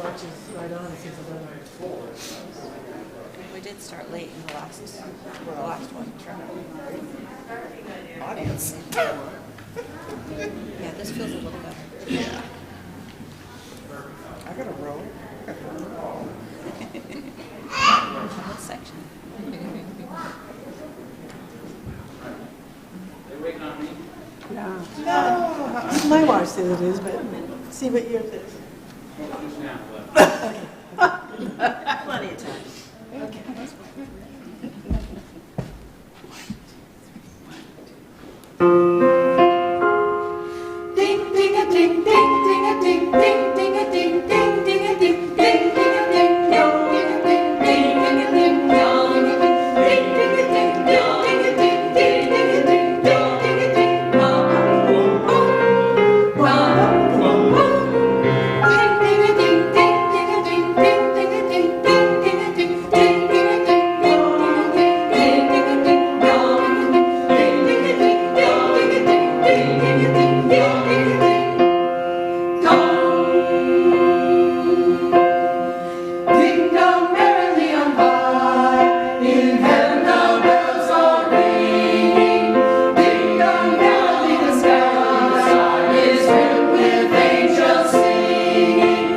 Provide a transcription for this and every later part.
watch is right on since 11. We did start late in the last one. Audience. Yeah, this feels a little better. Yeah. I got a roll. What section? No. My watch says it is, but see what yours is. Plenty of time. Okay. Ding ding a ding ding ding a ding ding ding a ding ding ding a ding ding ding a ding ding ding a ding ding ding a ding dong ding ding ding a ding ding ding a ding ding ding a ding ding ding a ding bum bum bum bum bum ding ding a ding ding ding a ding ding ding a ding ding ding a ding ding ding a ding ding ding a ding ding ding a ding dong ding ding a ding ding ding a ding ding ding a ding ding ding a ding Ding dong merrily on high, in heaven the bells are ringing. Ding dong merrily the sky is filled with angels singing.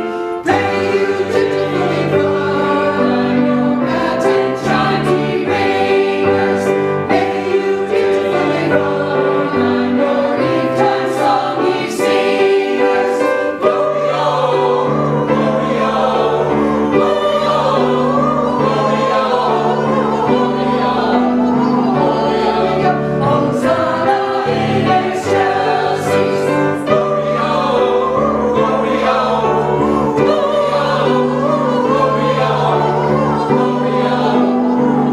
May you dutifully run your fat and shiny ringers. May you dutifully run your eventide songy singers. Gloria, Gloria, Gloria, Gloria, Hosanna in excelsis. Gloria, Gloria, Gloria, Gloria,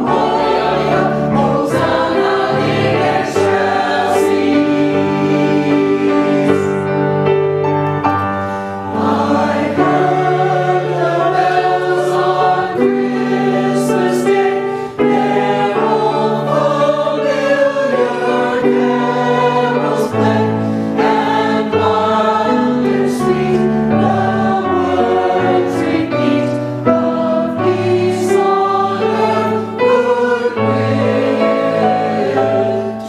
Gloria, Hosanna in excelsis. I heard the bells on Christmas Day. They're all familiar carols play, and wild and sweet the words repeat of peace on earth, goodwill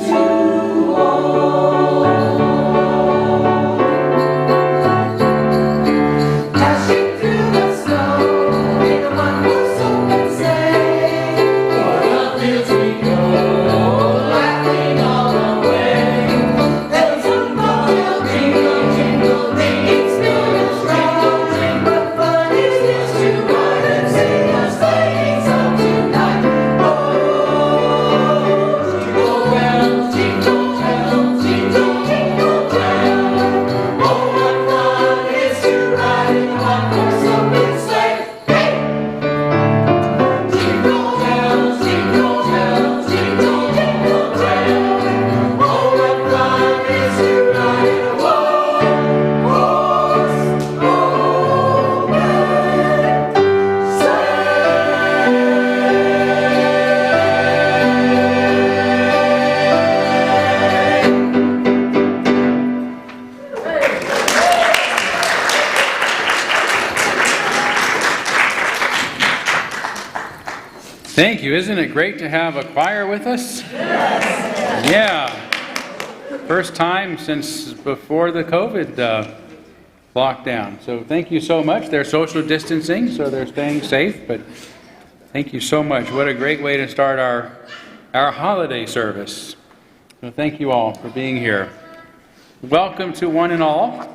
to all. Dashing through the snow in a one-horse open sleigh, o'er the fields we go, laughing all the way. Bells on bobtail jingle, jingle, making snowdrifts jingle, ring. What fun is this to ride and sing a sleighing song tonight? Oh, jingle bells, jingle bells, jingle, jingle bells. Oh, what fun it is to ride in a one-horse open sleigh. Hey! Jingle bells, jingle bells, jingle, jingle bells. Oh, what fun it is to ride in a one-horse open Thank you. Isn't it great to have a choir with us? Yeah. First time since before the COVID lockdown. So thank you so much. They're social distancing, so they're staying safe. But thank you so much. What a great way to start our holiday service. So thank you all for being here. Welcome to one and all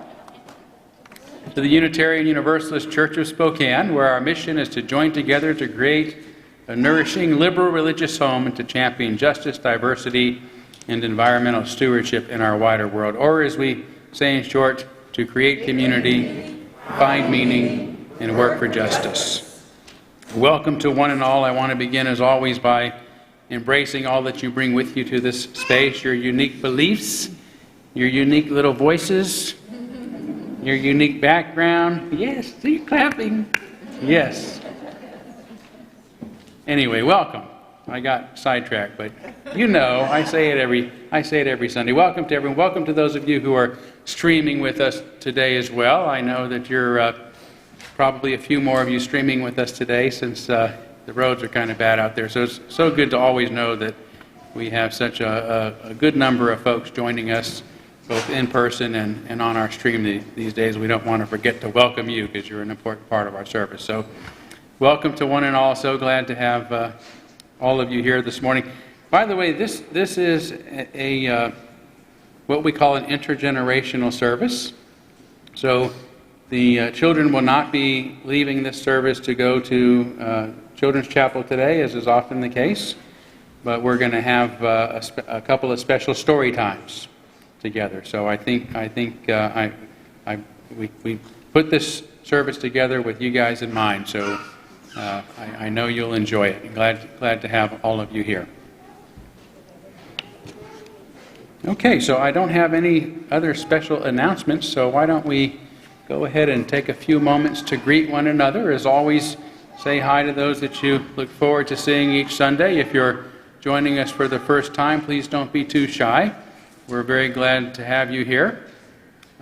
to the Unitarian Universalist Church of Spokane, where our mission is to join together to create a nourishing, liberal religious home and to champion justice, diversity, and environmental stewardship in our wider world. Or as we say in short, to create community, find meaning, and work for justice. Welcome to one and all. I want to begin as always by embracing all that you bring with you to this space, your unique beliefs, your unique little voices, your unique background. Yes, see, clapping. Yes. Anyway, welcome. I got sidetracked, but you know, I say it every Sunday. Welcome to everyone. Welcome to those of you who are streaming with us today as well. I know that you're probably a few more of you streaming with us today since the roads are kind of bad out there. So it's so good to always know that we have such a good number of folks joining us both in person and on our stream these days. We don't want to forget to welcome you because you're an important part of our service. So welcome to one and all. So glad to have all of you here this morning. By the way, this is a what we call an intergenerational service. So the children will not be leaving this service to go to Children's Chapel today, as is often the case, but we're going to have a couple of special story times together. So I think we put this service together with you guys in mind. So I know you'll enjoy it. I'm glad to have all of you here. Okay, so I don't have any other special announcements, so why don't we go ahead and take a few moments to greet one another. As always, say hi to those that you look forward to seeing each Sunday. If you're joining us for the first time, please don't be too shy. We're very glad to have you here.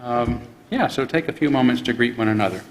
So take a few moments to greet one another.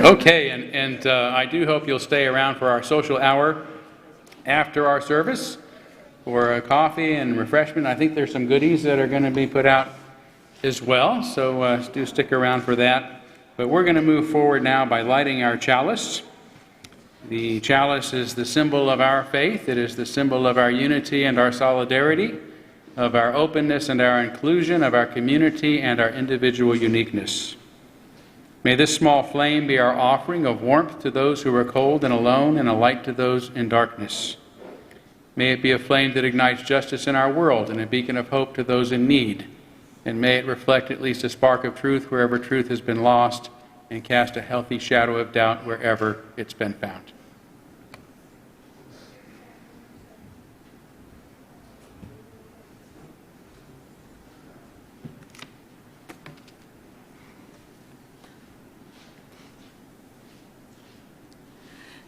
Okay, and I do hope you'll stay around for our social hour after our service for a coffee and refreshment. I think there's some goodies that are going to be put out as well, so do stick around for that. But we're going to move forward now by lighting our chalice. The chalice is the symbol of our faith. It is the symbol of our unity and our solidarity, of our openness and our inclusion, of our community and our individual uniqueness. May this small flame be our offering of warmth to those who are cold and alone, and a light to those in darkness. May it be a flame that ignites justice in our world and a beacon of hope to those in need. And may it reflect at least a spark of truth wherever truth has been lost, and cast a healthy shadow of doubt wherever it's been found.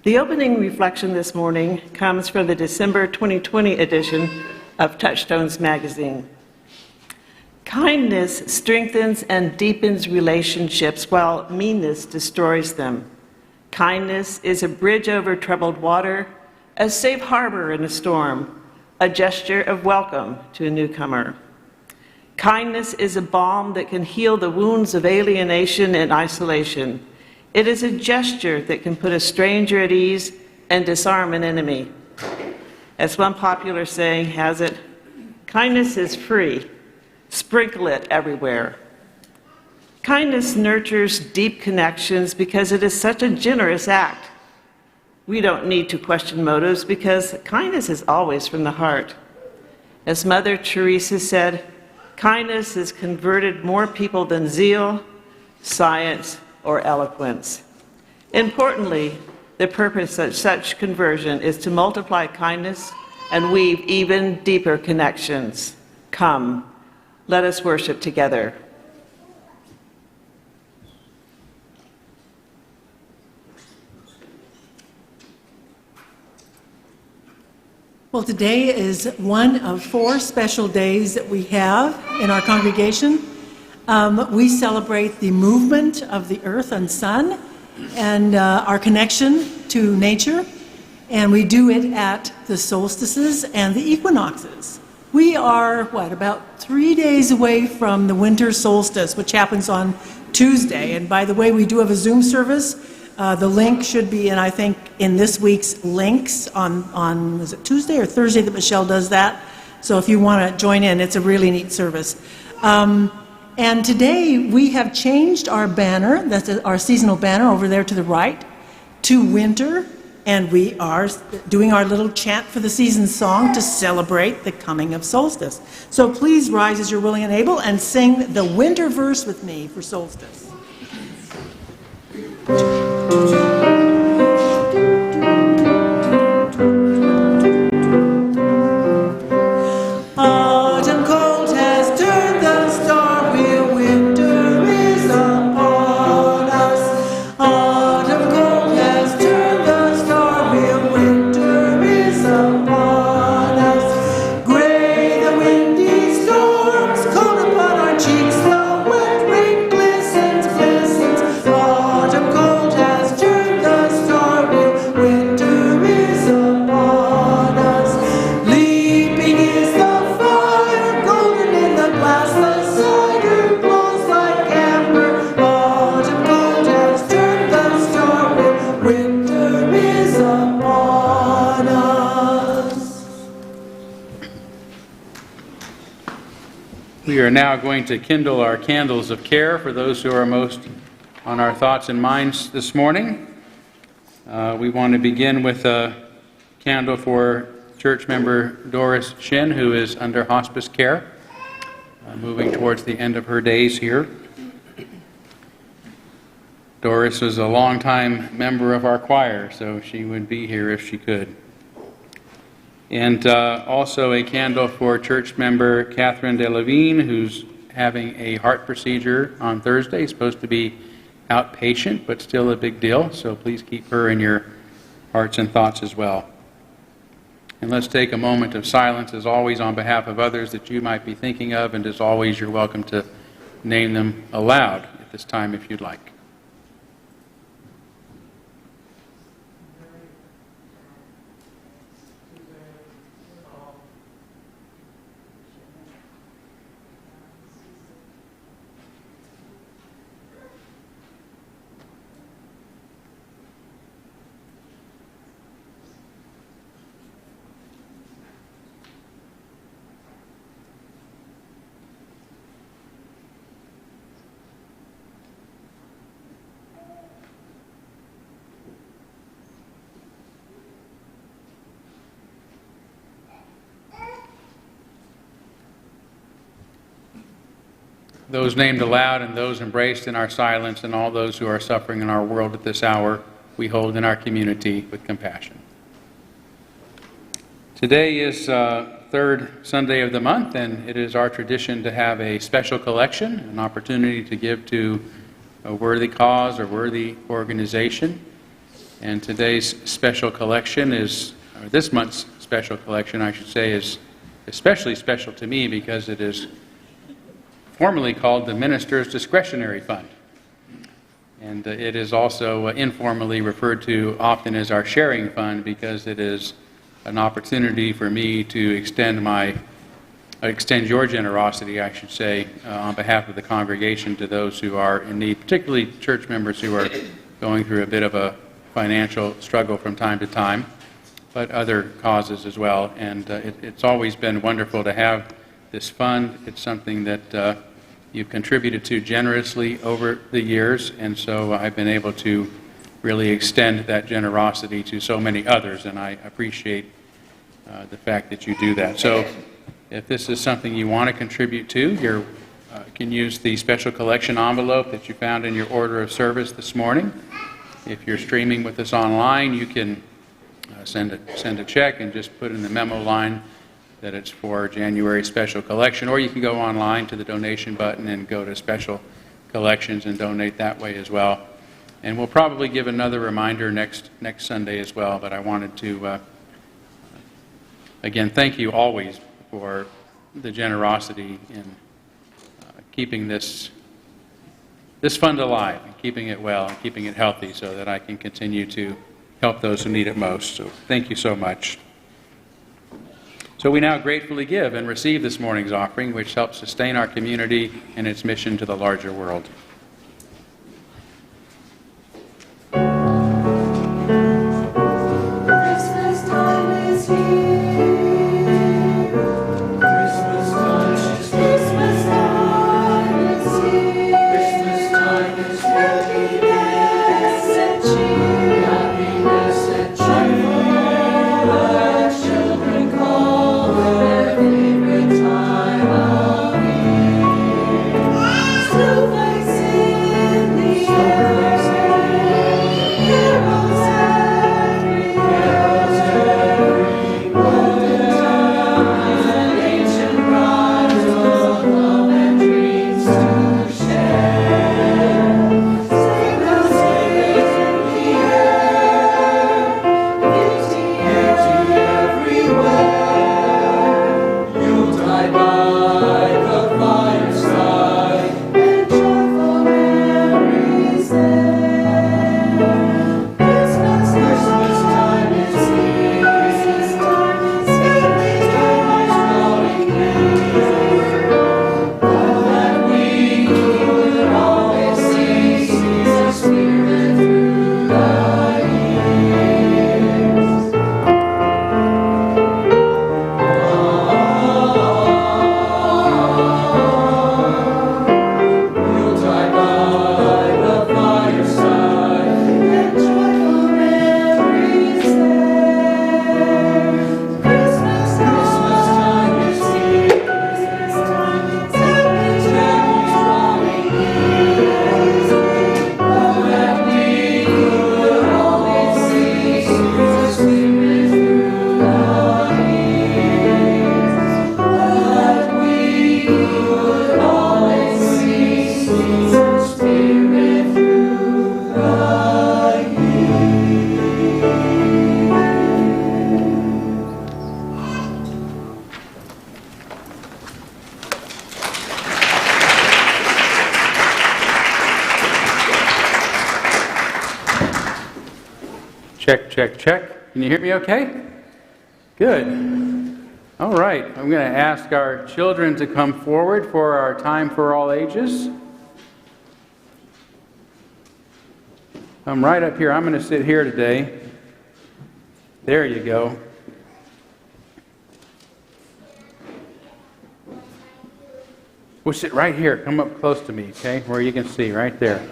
The opening reflection this morning comes from the December 2020 edition of Touchstones magazine. Kindness strengthens and deepens relationships while meanness destroys them. Kindness is a bridge over troubled water, a safe harbor in a storm, a gesture of welcome to a newcomer. Kindness is a balm that can heal the wounds of alienation and isolation. It is a gesture that can put a stranger at ease and disarm an enemy. As one popular saying has it, kindness is free. Sprinkle it everywhere. Kindness nurtures deep connections because it is such a generous act. We don't need to question motives because kindness is always from the heart. As Mother Teresa said, kindness has converted more people than zeal, science, or eloquence. Importantly, the purpose of such conversion is to multiply kindness and weave even deeper connections. Come, let us worship together. Well, today is one of 4 special days that we have in our congregation. We celebrate the movement of the earth and sun and our connection to nature, and we do it at the solstices and the equinoxes. We are, about 3 days away from the winter solstice, which happens on Tuesday. And by the way, we do have a Zoom service. The link should be in, I think, in this week's links on was it Tuesday or Thursday that Michelle does that? So if you want to join in, it's a really neat service. And today we have changed our banner, that's our seasonal banner over there to the right, to winter, and we are doing our little chant for the season song to celebrate the coming of solstice. So please rise as you're willing and able and sing the winter verse with me for solstice. Autumn cold has turned the star wheel, winter is upon us. Autumn cold has turned the star wheel, winter is upon us. Gray the windy storms, cold upon our cheeks, the wet rain glistens, glistens. Autumn cold has turned the star wheel, winter is upon us. Leaping is the fire, golden in the glass, the cider glows like amber. Autumn cold has turned the star wheel, winter is upon us. We are now going to kindle our candles of care for those who are most on our thoughts and minds this morning. We want to begin with a candle for church member Doris Shin, who is under hospice care, moving towards the end of her days here. Doris was a longtime member of our choir, so she would be here if she could. And also a candle for church member Catherine DeLevine, who's having a heart procedure on Thursday. Supposed to be outpatient, but still a big deal, so please keep her in your hearts and thoughts as well. And let's take a moment of silence, as always, on behalf of others that you might be thinking of, and as always, you're welcome to name them aloud at this time if you'd like. those named aloud and those embraced in our silence, and all those who are suffering in our world at this hour, we hold in our community with compassion. Today is third Sunday of the month, and it is our tradition to have a special collection, an opportunity to give to a worthy cause or worthy organization. And today's special collection is, or this month's special collection, I should say, is especially special to me because it is formally called the Minister's Discretionary Fund. And it is also informally referred to often as our sharing fund because it is an opportunity for me to extend your generosity, I should say, on behalf of the congregation to those who are in need, particularly church members who are going through a bit of a financial struggle from time to time, but other causes as well. And it's always been wonderful to have this fund. It's something that you've contributed to generously over the years, and so I've been able to really extend that generosity to so many others, and I appreciate the fact that you do that. So if this is something you want to contribute to, you can use the special collection envelope that you found in your order of service this morning. If you're streaming with us online, you can send a check and just put in the memo line that it's for January special collection, or you can go online to the donation button and go to special collections and donate that way as well. And we'll probably give another reminder next Sunday as well, but I wanted to again thank you always for the generosity in keeping this fund alive and keeping it well and keeping it healthy so that I can continue to help those who need it most. So thank you so much. So we now gratefully give and receive this morning's offering, which helps sustain our community and its mission to the larger world. Christmas time is here. Christmas time is here. Christmas time is here. Christmas time is here. Happiness and cheer. Happiness and cheer. Our children call their favorite time of year. Snowflakes in the air. Carols everywhere. Golden times and ancient rhymes of love and dreams to share. Sleigh bells ring in the air. Beauty everywhere. Yuletide by the fireside, and joyful memories there. Christmas time is here. Christmas time is here. Growing near. That we could always see Jesus' Spirit through the years. Yuletide by the fireside, and joyful memories there. Christmas time is here. Christmas time is here. Drawing near. That we could always see Jesus' Spirit through the years. That we could always see Jesus' Spirit through the Check, check, check. Can you hear me okay? Good. All right. I'm going to ask our children to come forward for our time for all ages. Come right up here. I'm going to sit here today. There you go. We'll sit right here. Come up close to me, okay? Where you can see, right there.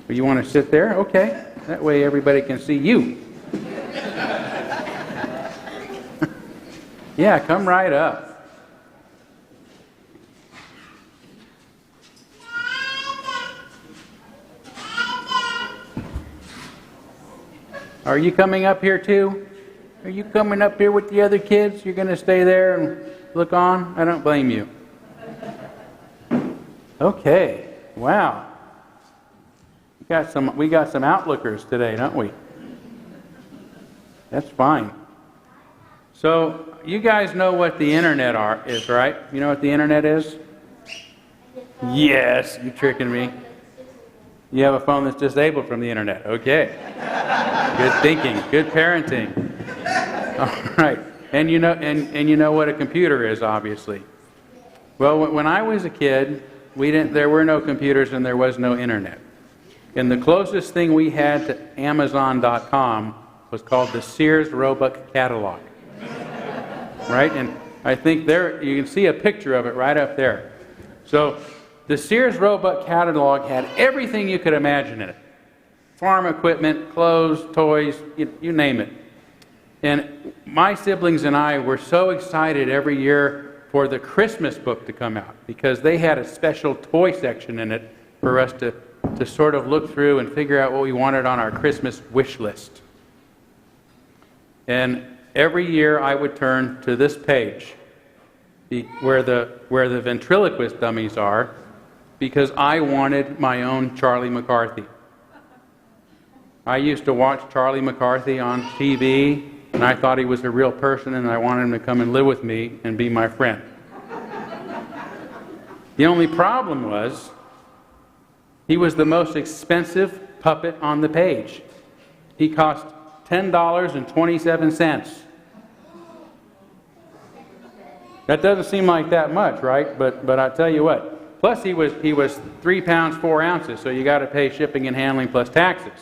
You want to sit there? Okay. That way everybody can see you. Yeah, come right up. Are you coming up here too? Are you coming up here with the other kids? You're going to stay there and look on? I don't blame you. Okay. Wow. We got some outlookers today, don't we? That's fine. So, you guys know what the internet is, right? You know what the internet is? Yes, you're tricking me. You have a phone that's disabled from the internet. Okay. Good thinking. Good parenting. All right. And you know what a computer is, obviously. Well, when I was a kid, there were no computers and there was no internet. And the closest thing we had to Amazon.com was called the Sears Roebuck catalog. Right? And I think there you can see a picture of it right up there. So the Sears Roebuck catalog had everything you could imagine in it. Farm equipment, clothes, toys, you name it. And my siblings and I were so excited every year for the Christmas book to come out because they had a special toy section in it for us to sort of look through and figure out what we wanted on our Christmas wish list. And every year I would turn to this page where the ventriloquist dummies are because I wanted my own Charlie McCarthy. I used to watch Charlie McCarthy on TV, and I thought he was a real person, and I wanted him to come and live with me and be my friend. The only problem was he was the most expensive puppet on the page. He cost $10.27. That doesn't seem like that much, right? But I tell you what. Plus he was 3 pounds 4 ounces, so you got to pay shipping and handling plus taxes.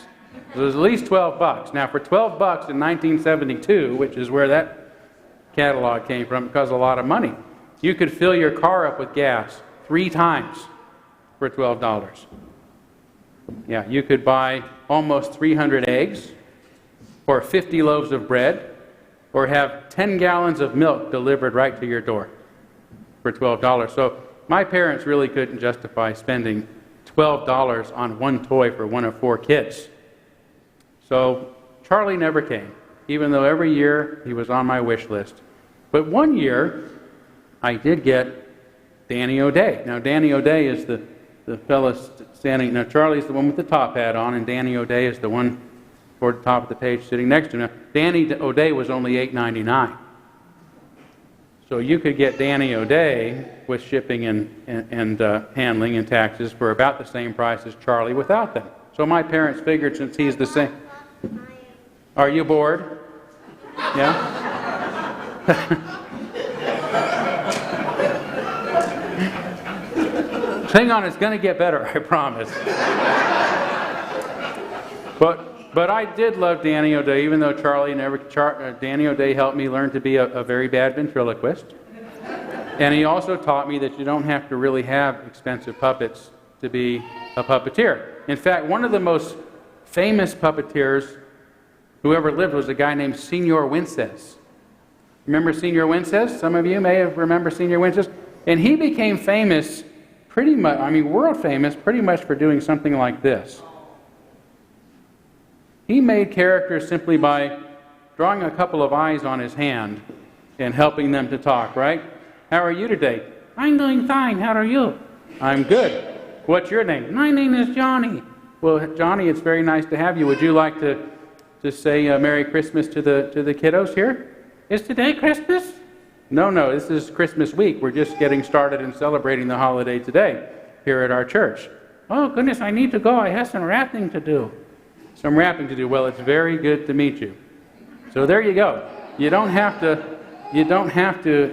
So it was at least $12. Now for $12 in 1972, which is where that catalog came from, it cost a lot of money. You could fill your car up with gas 3 times for $12. Yeah, you could buy almost 300 eggs, or 50 loaves of bread, or have 10 gallons of milk delivered right to your door for $12. So my parents really couldn't justify spending $12 on one toy for one of 4 kids. So Charlie never came, even though every year he was on my wish list. But one year, I did get Danny O'Day. Now, Danny O'Day is the fellow standing. Now, Charlie's the one with the top hat on, and Danny O'Day is the one toward the top of the page sitting next to him. Now, Danny O'Day was only $8.99. So you could get Danny O'Day with shipping and handling and taxes for about the same price as Charlie without them. So my parents figured since he's the same. Are you bored? Yeah? Hang on, it's going to get better, I promise. But I did love Danny O'Day, even though Danny O'Day helped me learn to be a very bad ventriloquist. And he also taught me that you don't have to really have expensive puppets to be a puppeteer. In fact, one of the most famous puppeteers who ever lived was a guy named Senor Wences. Remember Senor Wences? Some of you may have remembered Senor Wences. And he became famous pretty much, world famous, pretty much for doing something like this. He made characters simply by drawing a couple of eyes on his hand and helping them to talk, right? How are you today? I'm doing fine. How are you? I'm good. What's your name? My name is Johnny. Well, Johnny, it's very nice to have you. Would you like to say Merry Christmas to the kiddos here? Is today Christmas? No, this is Christmas week. We're just getting started and celebrating the holiday today here at our church. Oh, goodness, I need to go. I have some wrapping to do. Some wrapping to do. Well, it's very good to meet you. So there you go. You don't have to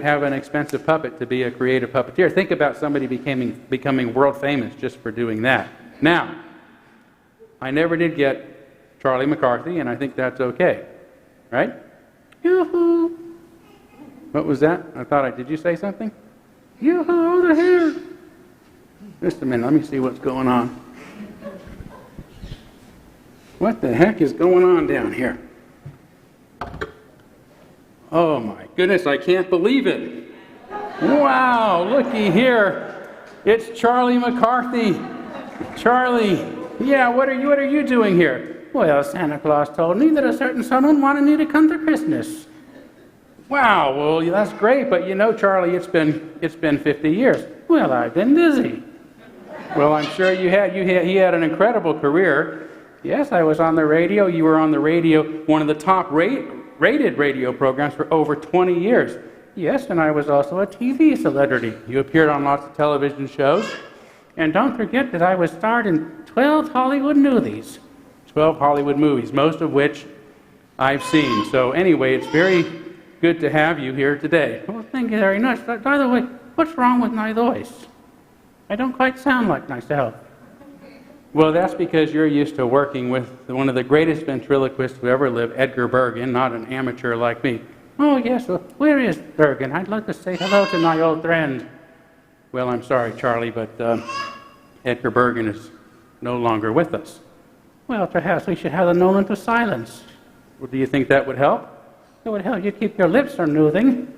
have an expensive puppet to be a creative puppeteer. Think about somebody becoming world famous just for doing that. Now, I never did get Charlie McCarthy, and I think that's okay. Right? Yoo-hoo! What was that? Did you say something? Yoo-hoo, over here! Just a minute, let me see what's going on. What the heck is going on down here? Oh my goodness, I can't believe it. Wow, looky here. It's Charlie McCarthy. Charlie, yeah, what are you doing here? Well, Santa Claus told me that a certain someone wanted me to come to Christmas. Wow, well, that's great, but you know, Charlie, it's been 50 years. Well, I've been busy. Well, I'm sure he had an incredible career. Yes, I was on the radio. You were on the radio, one of the top rated radio programs for over 20 years. Yes, and I was also a TV celebrity. You appeared on lots of television shows. And don't forget that I was starred in 12 Hollywood movies. 12 Hollywood movies, most of which I've seen. So anyway, it's very good to have you here today. Well, thank you very much. By the way, what's wrong with my voice? I don't quite sound like myself. Well, that's because you're used to working with one of the greatest ventriloquists who ever lived, Edgar Bergen, not an amateur like me. Oh, yes, well, where is Bergen? I'd like to say hello to my old friend. Well, I'm sorry, Charlie, but Edgar Bergen is no longer with us. Well, perhaps we should have a moment of silence. Well, do you think that would help? It would help you keep your lips from moving.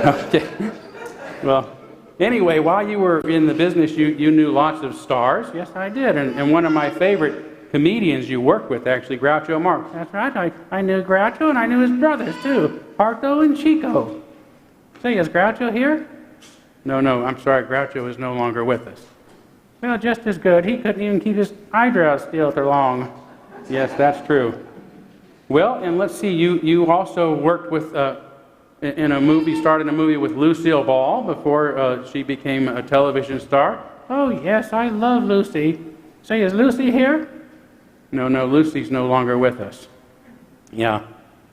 Okay. Well, anyway, while you were in the business, you knew lots of stars. Yes, I did. And one of my favorite comedians you worked with, actually, Groucho Marx. That's right. I knew Groucho, and I knew his brothers, too, Parto and Chico. Say, is Groucho here? No, I'm sorry. Groucho is no longer with us. Well, just as good. He couldn't even keep his eyebrows still for long. Yes, that's true. Well, and let's see, you also worked with, started a movie with Lucille Ball before she became a television star. Oh, yes, I love Lucy. Say, is Lucy here? No, Lucy's no longer with us. Yeah.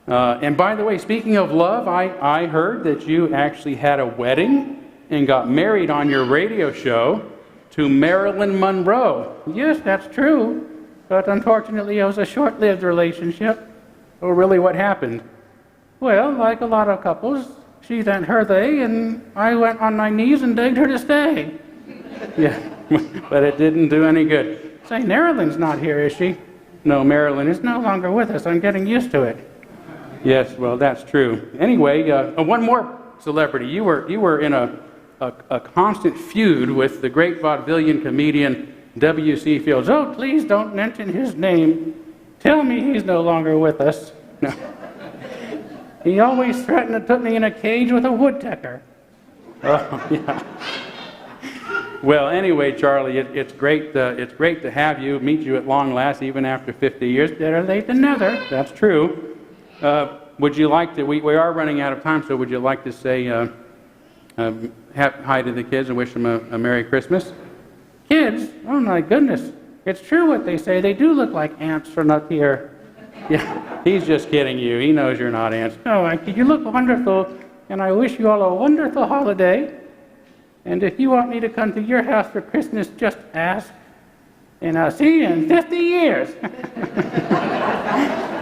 And by the way, speaking of love, I heard that you actually had a wedding and got married on your radio show to Marilyn Monroe. Yes, that's true. But unfortunately, it was a short-lived relationship. Oh, really, what happened? Well, like a lot of couples, she sent her they, and I went on my knees and begged her to stay. Yeah, but it didn't do any good. Say, Marilyn's not here, is she? No, Marilyn is no longer with us. I'm getting used to it. Yes, well, that's true. Anyway, one more celebrity. You were in a constant feud with the great vaudevillian comedian W.C. Fields. Oh, please don't mention his name. Tell me he's no longer with us. No. He always threatened to put me in a cage with a woodpecker. Oh, yeah. Well, anyway, Charlie, it's great to have you, meet you at long last, even after 50 years. Better late than never. That's true. Would you like to? We are running out of time, so would you like to say hi to the kids and wish them a Merry Christmas? Kids? Oh my goodness! It's true what they say. They do look like ants from up here. Yeah, he's just kidding you. He knows you're not ants. No, you look wonderful, and I wish you all a wonderful holiday. And if you want me to come to your house for Christmas, just ask, and I'll see you in 50 years.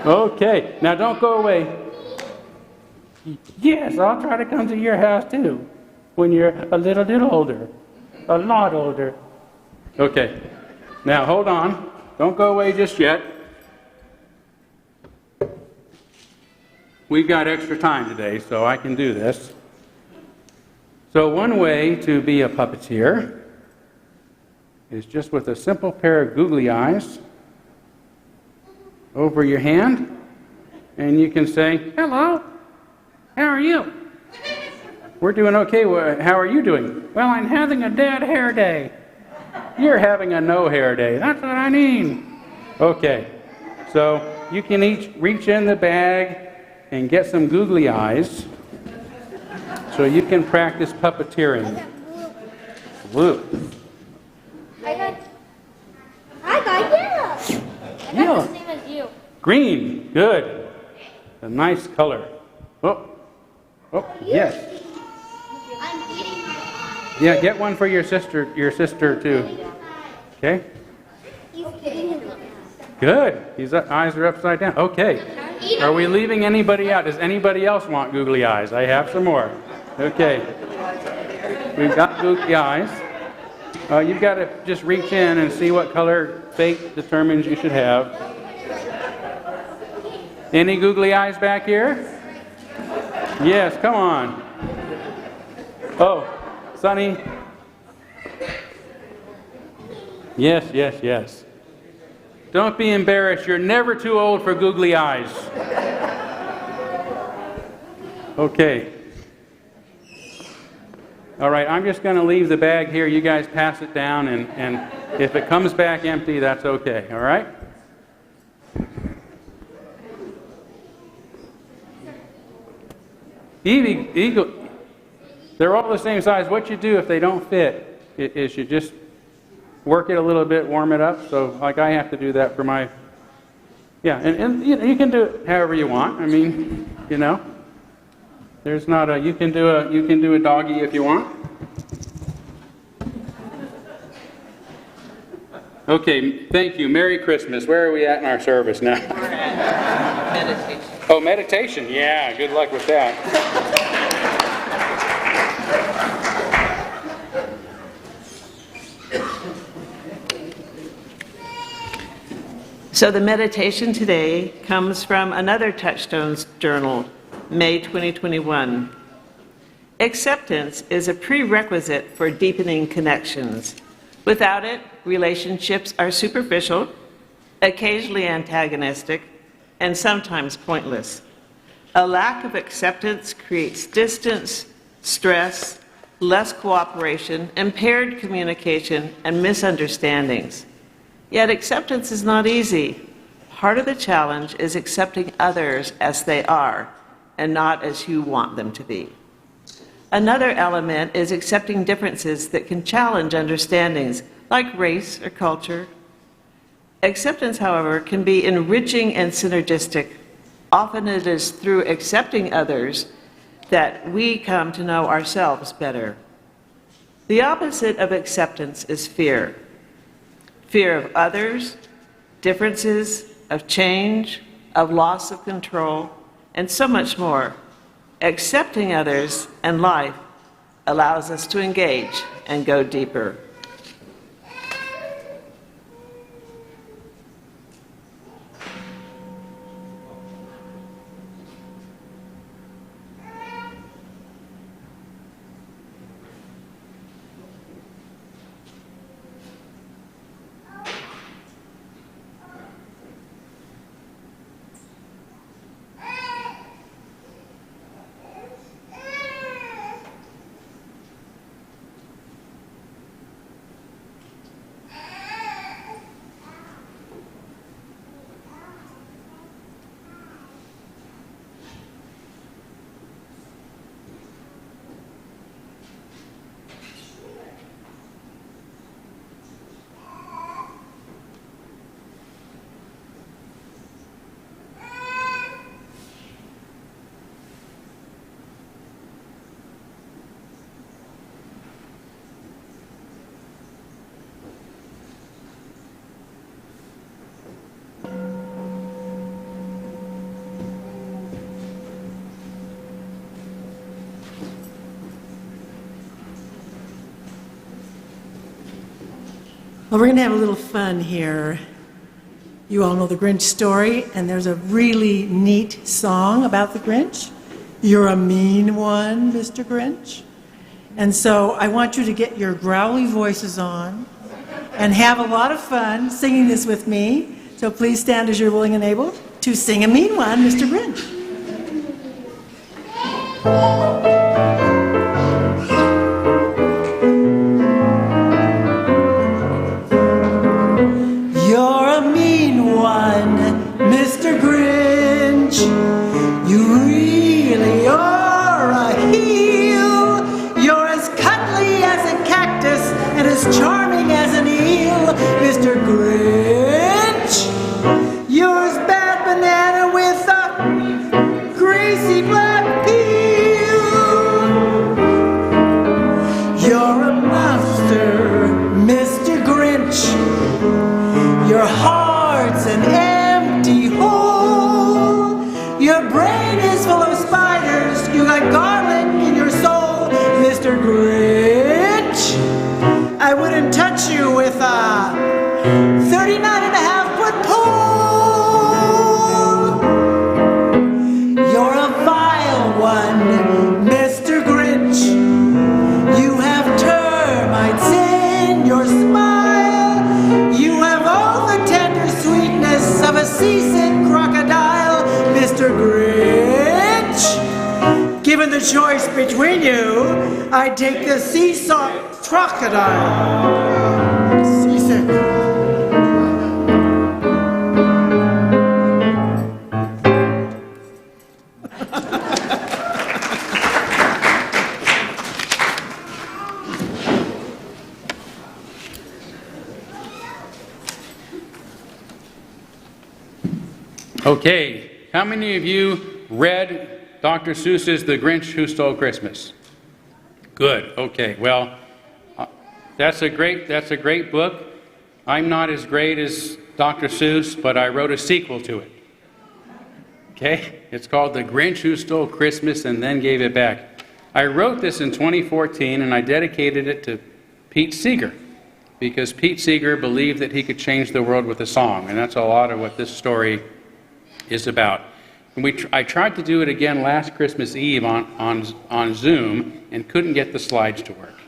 Okay, now don't go away. Yes, I'll try to come to your house too, when you're a little bit older, a lot older. Okay, now hold on. Don't go away just yet. We've got extra time today, so I can do this. So one way to be a puppeteer is just with a simple pair of googly eyes over your hand, and you can say, "Hello, how are you?" "We're doing okay. How are you doing?" "Well, I'm having a dead hair day." "You're having a no hair day." "That's what I mean." Okay, so you can each reach in the bag and get some googly eyes so you can practice puppeteering. Blue. I got yellow. I got the same as you. Green. Good. A nice color. Oh, yes. I'm eating my eye. Yeah, get one for your sister too. Okay? He's getting his Good. His eyes are upside down. Okay. Are we leaving anybody out? Does anybody else want googly eyes? I have some more. Okay. We've got googly eyes. You've got to just reach in and see what color fate determines you should have. Any googly eyes back here? Yes, come on. Oh, Sonny. Don't be embarrassed. You're never too old for googly eyes. Okay. All right, I'm just going to leave the bag here. You guys pass it down, and if it comes back empty, that's okay. All right? Eagle, they're all the same size. What you do if they don't fit is you just work it a little bit, warm it up. So, like I have to do that for my, and you can do it however you want. I mean, there's not a you can do a doggy if you want. Okay, thank you. Merry Christmas. Where are we at in our service now? Meditation. Oh, meditation. Yeah, good luck with that. So the meditation today comes from another Touchstones journal, May 2021. Acceptance is a prerequisite for deepening connections. Without it, relationships are superficial, occasionally antagonistic, and sometimes pointless. A lack of acceptance creates distance, stress, less cooperation, impaired communication, and misunderstandings. Yet acceptance is not easy. Part of the challenge is accepting others as they are and not as you want them to be. Another element is accepting differences that can challenge understandings, like race or culture. Acceptance, however, can be enriching and synergistic. Often it is through accepting others that we come to know ourselves better. The opposite of acceptance is fear. Fear of others, differences, of change, of loss of control, and so much more. Accepting others and life allows us to engage and go deeper. Well, we're going to have a little fun here. You all know the Grinch story, and there's a really neat song about the Grinch. You're a mean one, Mr. Grinch. And so I want you to get your growly voices on and have a lot of fun singing this with me. So please stand as you're willing and able to sing a mean one, Mr. Grinch. Charming as an eel, Mr. Grinch. You're as bad banana with a greasy black peel. a choice between you, I'd take the seesaw crocodile. Seasick. Okay, how many of you read Dr. Seuss's The Grinch Who Stole Christmas? Good, okay, well, that's a great book. I'm not as great as Dr. Seuss, but I wrote a sequel to it. Okay, it's called The Grinch Who Stole Christmas and Then Gave It Back. I wrote this in 2014 and I dedicated it to Pete Seeger, because Pete Seeger believed that he could change the world with a song, and that's a lot of what this story is about. And I tried to do it again last Christmas Eve on Zoom and couldn't get the slides to work.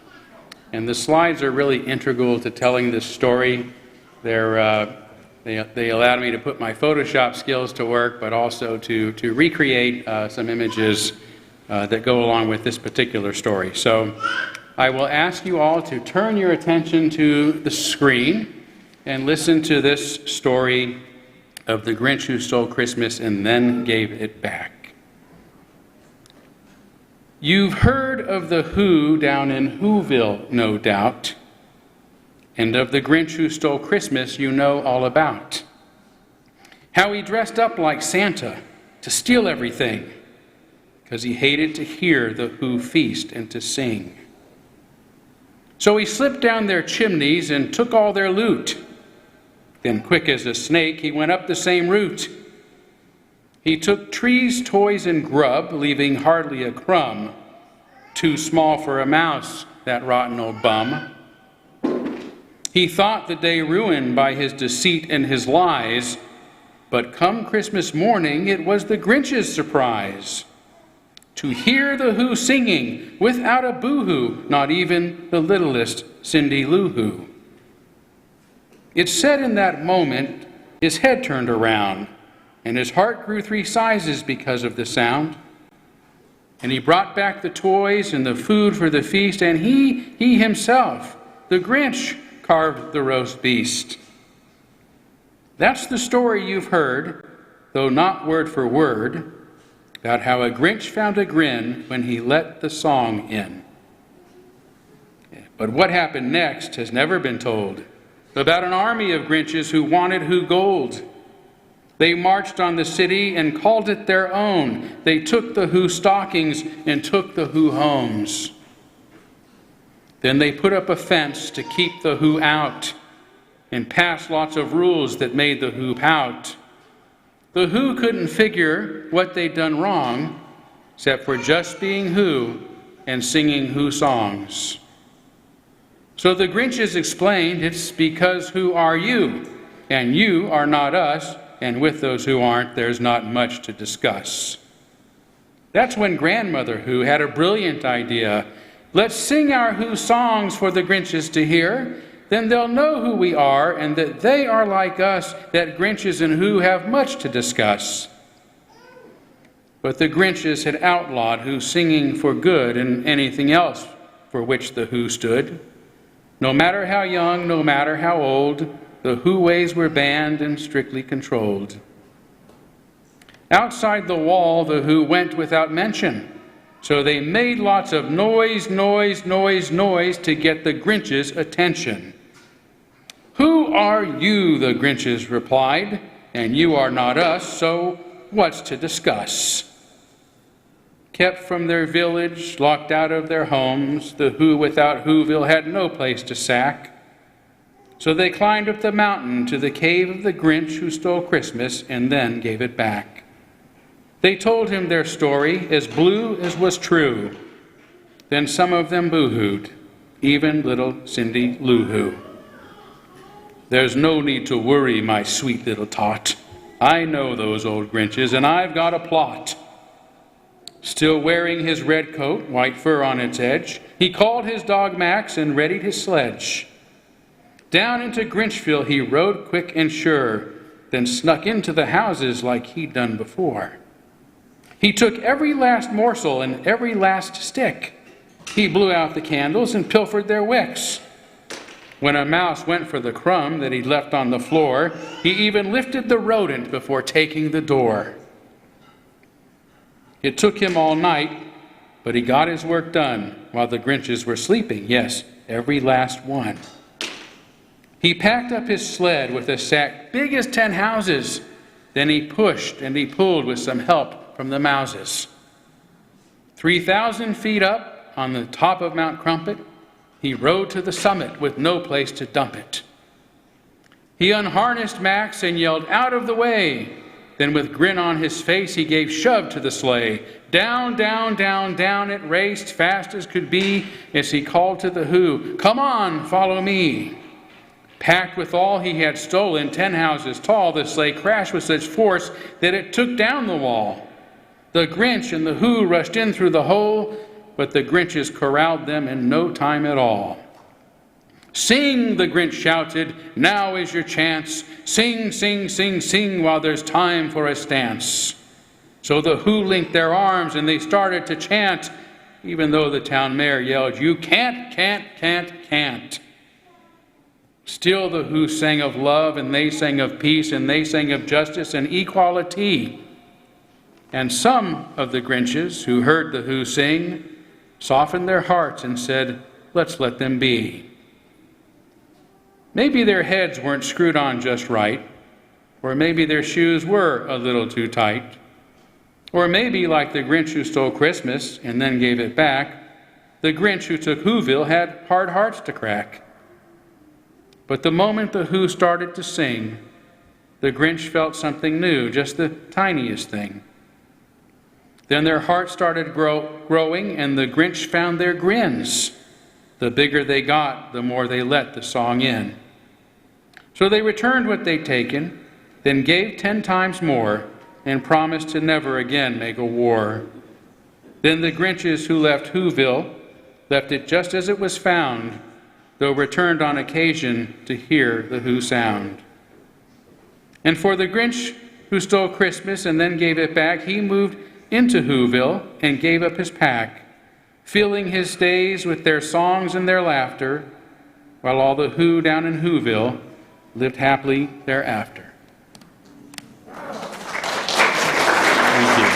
And the slides are really integral to telling this story. They allowed me to put my Photoshop skills to work, but also to recreate some images that go along with this particular story. So I will ask you all to turn your attention to the screen and listen to this story of the Grinch Who Stole Christmas and Then Gave It Back. You've heard of the Who down in Whoville, no doubt, and of the Grinch Who Stole Christmas you know all about. How he dressed up like Santa to steal everything, 'cause he hated to hear the Who feast and to sing. So he slipped down their chimneys and took all their loot. Then, quick as a snake, he went up the same route. He took trees, toys, and grub, leaving hardly a crumb. Too small for a mouse, that rotten old bum. He thought the day ruined by his deceit and his lies, but come Christmas morning, it was the Grinch's surprise to hear the Who singing without a boo-hoo, not even the littlest Cindy Lou Who. It said in that moment, his head turned around, and his heart grew 3 sizes because of the sound. And he brought back the toys and the food for the feast, and he himself, the Grinch, carved the roast beast. That's the story you've heard, though not word for word, about how a Grinch found a grin when he let the song in. But what happened next has never been told. About an army of Grinches who wanted Who gold. They marched on the city and called it their own. They took the Who stockings and took the Who homes. Then they put up a fence to keep the Who out and passed lots of rules that made the Who pout. The Who couldn't figure what they'd done wrong, except for just being Who and singing Who songs. So the Grinches explained, it's because Who are you, and you are not us, and with those who aren't, there's not much to discuss. That's when Grandmother Who had a brilliant idea. Let's sing our Who songs for the Grinches to hear, then they'll know who we are and that they are like us, that Grinches and Who have much to discuss. But the Grinches had outlawed Who singing for good and anything else for which the Who stood. No matter how young, no matter how old, the Who ways were banned and strictly controlled. Outside the wall, the Who went without mention. So they made lots of noise, noise, noise, noise to get the Grinch's attention. Who are you, the Grinches replied, and you are not us, so what's to discuss? Kept from their village, locked out of their homes, the Who without Whoville had no place to sack. So they climbed up the mountain to the cave of the Grinch who stole Christmas and then gave it back. They told him their story, as blue as was true. Then some of them boo-hooed, even little Cindy Lou Who. There's no need to worry, my sweet little tot. I know those old Grinches, and I've got a plot. Still wearing his red coat, white fur on its edge, he called his dog Max and readied his sledge. Down into Grinchville he rode quick and sure, then snuck into the houses like he'd done before. He took every last morsel and every last stick. He blew out the candles and pilfered their wicks. When a mouse went for the crumb that he'd left on the floor, he even lifted the rodent before taking the door. It took him all night, but he got his work done while the Grinches were sleeping. Yes, every last one. He packed up his sled with a sack big as 10 houses. Then he pushed and he pulled with some help from the mouses. 3,000 feet up on the top of Mount Crumpet, he rode to the summit with no place to dump it. He unharnessed Max and yelled, "Out of the way!" Then with grin on his face, he gave shove to the sleigh. Down, down, down, down it raced, fast as could be, as he called to the Who, "Come on, follow me." Packed with all he had stolen, 10 houses tall, the sleigh crashed with such force that it took down the wall. The Grinch and the Who rushed in through the hole, but the Grinches corralled them in no time at all. "Sing," the Grinch shouted, "now is your chance. Sing, sing, sing, sing while there's time for a stance." So the Who linked their arms and they started to chant, even though the town mayor yelled, "You can't, can't, can't, can't." Still the Who sang of love, and they sang of peace, and they sang of justice and equality. And some of the Grinches who heard the Who sing softened their hearts and said, "Let's let them be." Maybe their heads weren't screwed on just right, or maybe their shoes were a little too tight, or maybe, like the Grinch who stole Christmas and then gave it back, the Grinch who took Whoville had hard hearts to crack. But the moment the Who started to sing, the Grinch felt something new, just the tiniest thing. Then their hearts started growing, and the Grinch found their grins. The bigger they got, the more they let the song in. So they returned what they'd taken, then gave 10 times more, and promised to never again make a war. Then the Grinches who left Whoville left it just as it was found, though returned on occasion to hear the Who sound. And for the Grinch who stole Christmas and then gave it back, he moved into Whoville and gave up his pack, filling his days with their songs and their laughter, while all the Who down in Whoville lived happily thereafter. Thank you.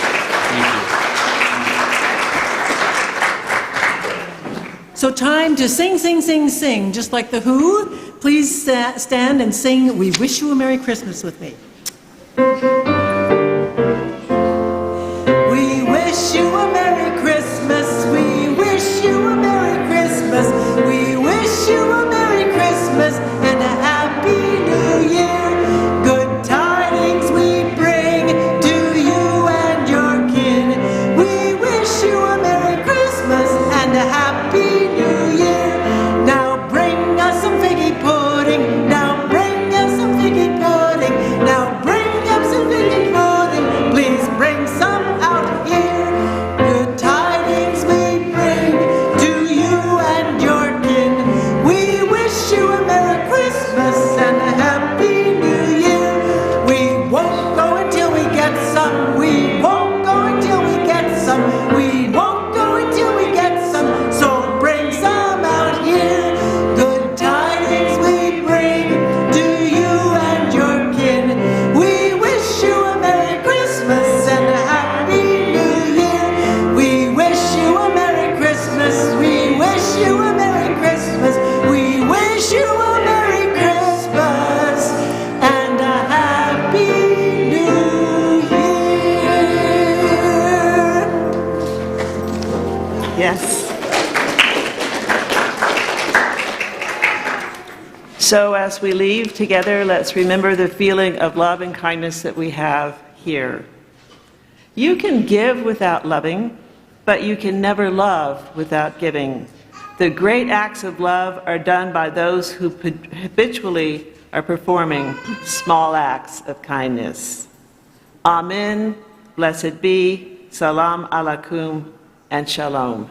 So time to sing, sing, sing, sing, just like the Who. Please stand and sing "We Wish You a Merry Christmas" with me. We wish you a Merry Christmas. We wish you a Merry Christmas. We wish you a Merry Christmas and a Happy New Year. Good tidings we bring to you and your kin. We wish you a Merry Christmas and a Happy New Year. Now bring us some figgy pudding. Now bring us some figgy pudding. Now bring up some figgy pudding. Please bring some out here. Good tidings we bring to you and your kin. We wish you a Merry Christmas and a Happy New Year. We won't go until we get some. We won't go until we get some. We won't go until we get some. So bring some out here. Good tidings we bring to you and your kin. We wish you a Merry Christmas and a Happy New Year. We wish you a Merry Christmas. We wish you a Merry Christmas. We wish you a Merry Christmas and a Happy New Year. Yes. So as we leave together, let's remember the feeling of love and kindness that we have here. You can give without loving, but you can never love without giving. The great acts of love are done by those who habitually are performing small acts of kindness. Amen, blessed be, salam alaikum, and shalom.